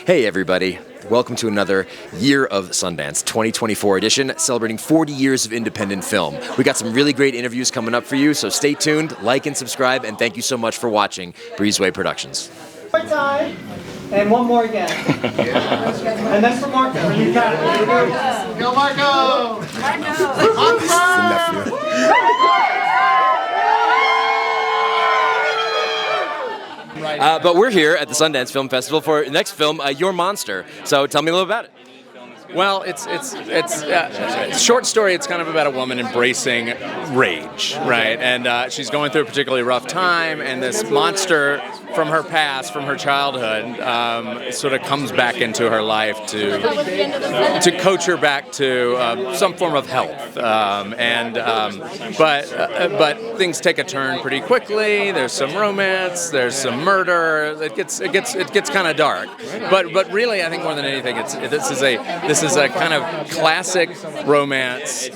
Hey everybody, welcome to another Year of Sundance 2024 edition, celebrating 40 years of independent film. We got some really great interviews coming up for you, so stay tuned, like and subscribe, and thank you so much for watching Breezeway Productions. One more time, and one more again. And then for Marco. You got it. Go Marco! Marco! But we're here at the Sundance Film Festival for the next film, Your Monster. So tell me a little about it. Well, it's a short story. It's kind of about a woman embracing rage, right? And she's going through a particularly rough time, and this monster from her past, from her childhood, sort of comes back into her life to coach her back to some form of health. But things take a turn pretty quickly. There's some romance. There's some murder. It gets kind of dark. But really, I think more than anything, this is a kind of classic romance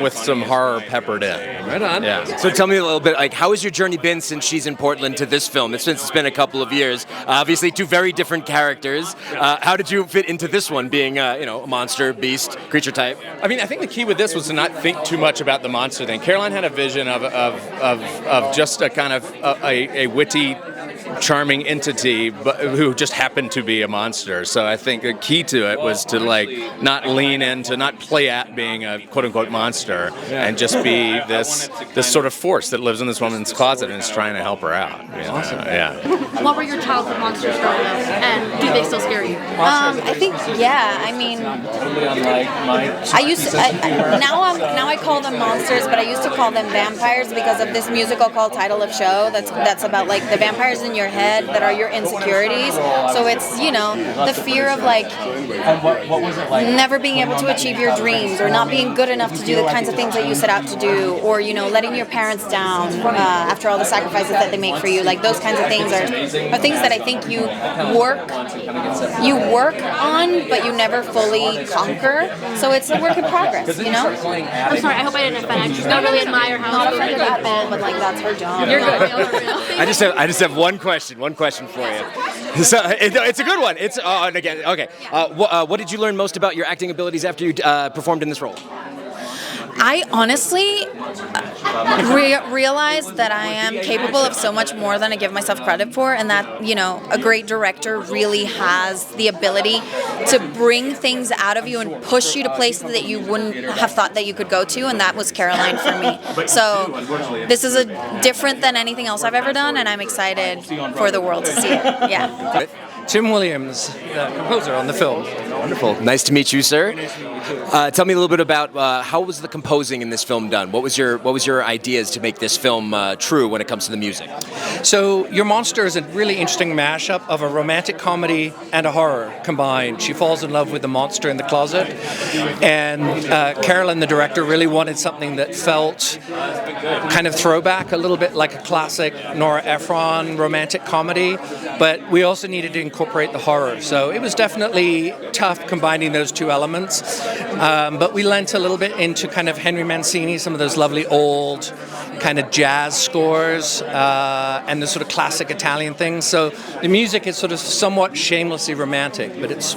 with some horror peppered in. Right on. Yeah. So tell me a little bit, like, how has your journey been since she's in Portland to this film? It's been a couple of years. Obviously, two very different characters. How did you fit into this one, being a monster, beast, creature type? I mean, I think the key with this was to not think too much about the monster thing. Caroline had a vision of just a kind of a witty, charming entity, but who just happened to be a monster. So I think the key to it was to not lean into, not play at being a quote unquote monster, and just be this sort of force that lives in this woman's closet and is trying to help her out. Awesome. Yeah. What were your childhood monsters growing up, and do they still scare you? I think, yeah. I mean, now I call them monsters, but I used to call them vampires because of this musical called Title of Show. That's about like the vampires in your head that are your insecurities. So it's the fear of never being able to achieve your dreams, or not being good enough to do the kinds of things that you set out to do, or letting your parents down after all the sacrifices that they make for you. Like those kinds of things are things that I think you work on, but you never fully conquer. So it's a work in progress, I'm sorry, I hope I didn't offend. I just don't really admire how Not offended at all, but that's her job. You're good. Real. I just have one question for you. So it's a good one. It's and again, okay. What did you learn most about your acting abilities after you performed in this role? I honestly realized that I am capable of so much more than I give myself credit for, and that, a great director really has the ability to bring things out of you and push you to places that you wouldn't have thought that you could go to, and that was Caroline for me. So this is different than anything else I've ever done, and I'm excited for the world to see it. Yeah. Tim Williams, the composer on the film. Wonderful. Nice to meet you, sir. Tell me a little bit about how was the composing in this film done? What was your ideas to make this film true when it comes to the music? So Your Monster is a really interesting mashup of a romantic comedy and a horror combined. She falls in love with the monster in the closet, and Carolyn, the director, really wanted something that felt kind of throwback, a little bit like a classic Nora Ephron romantic comedy, but we also needed to incorporate the horror. So it was definitely tough combining those two elements. But we lent a little bit into kind of Henry Mancini, some of those lovely old kind of jazz scores, and the sort of classic Italian things. So the music is sort of somewhat shamelessly romantic, but it's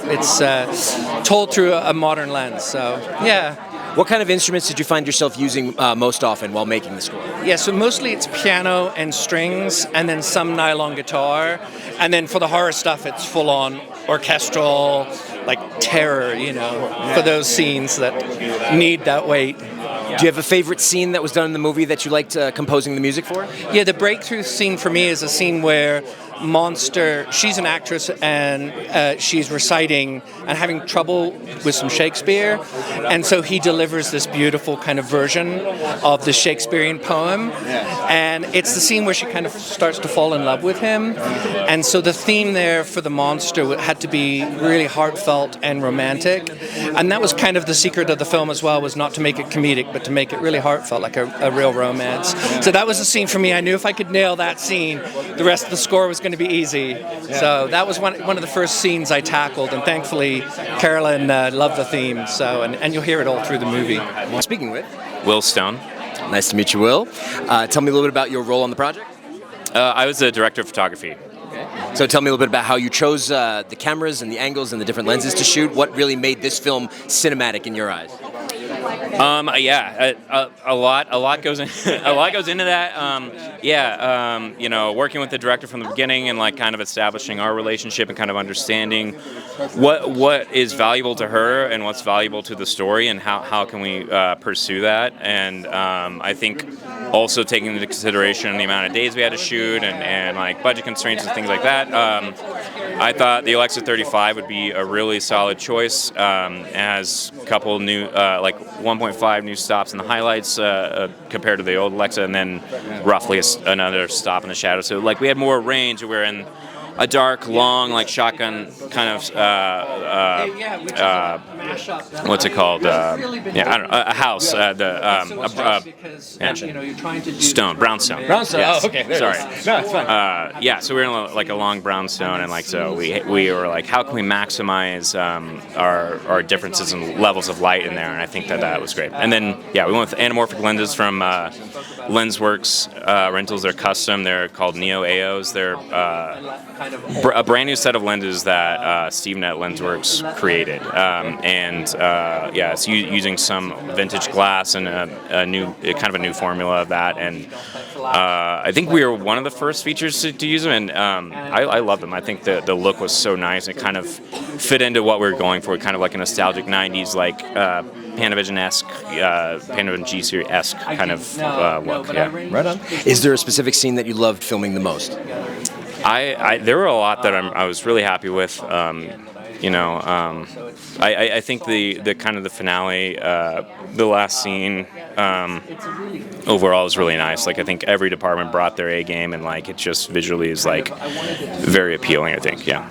told through a modern lens. So yeah. What kind of instruments did you find yourself using most often while making the score? Yeah, so mostly it's piano and strings, and then some nylon guitar. And then for the horror stuff, it's full-on orchestral, like terror, for those scenes that need that weight. Do you have a favorite scene that was done in the movie that you liked composing the music for? Yeah, the breakthrough scene for me is a scene where Monster, she's an actress, and she's reciting and having trouble with some Shakespeare, and so he delivers this beautiful kind of version of the Shakespearean poem, and it's the scene where she kind of starts to fall in love with him, and so the theme there for the monster had to be really heartfelt and romantic, and that was kind of the secret of the film as well, was not to make it comedic, but to make it really heartfelt, like a real romance. So that was the scene for me. I knew if I could nail that scene, the rest of the score was going to be easy. So that was one of the first scenes I tackled, and thankfully Carolyn loved the theme. So and you'll hear it all through the movie. Speaking with Will Stone. Nice to meet you, Will. Tell me a little bit about your role on the project. I was the director of photography. Okay. So tell me a little bit about how you chose the cameras and the angles and the different lenses to shoot. What really made this film cinematic in your eyes? A lot goes in, a lot goes into that. You know, working with the director from the beginning and like kind of establishing our relationship and kind of understanding what is valuable to her and what's valuable to the story and how can we pursue that. And I think also taking into consideration the amount of days we had to shoot and like budget constraints and things like that. I thought the Alexa 35 would be a really solid choice. As a couple new like 1.5 new stops in the highlights compared to the old Alexa, and then roughly another stop in the shadow. So like we had more range. We're in a dark, long, like shotgun kind of what's it called? I don't know, a house. Stone, brownstone. Brownstone. Yes. Oh, okay. Sorry. No, it's fine. So we're in like a long brownstone, and like so we were like, how can we maximize our differences in levels of light in there? And I think that was great. And then we went with anamorphic lenses from LensWorks Rentals. They're custom. They're called Neo AOs. They're a brand new set of lenses that SteveNet LensWorks created, it's using some vintage glass and a new formula of that, and I think we were one of the first features to use them, and I love them. I think the look was so nice. It kind of fit into what we were going for, kind of like a nostalgic '90s like Panavision-esque, Panavision G Series-esque kind of look. Yeah. Right on. Is there a specific scene that you loved filming the most? There were a lot that I was really happy with. I think the kind of the finale, the last scene, overall is really nice. Like I think every department brought their A game, and like it just visually is like very appealing. I think, yeah.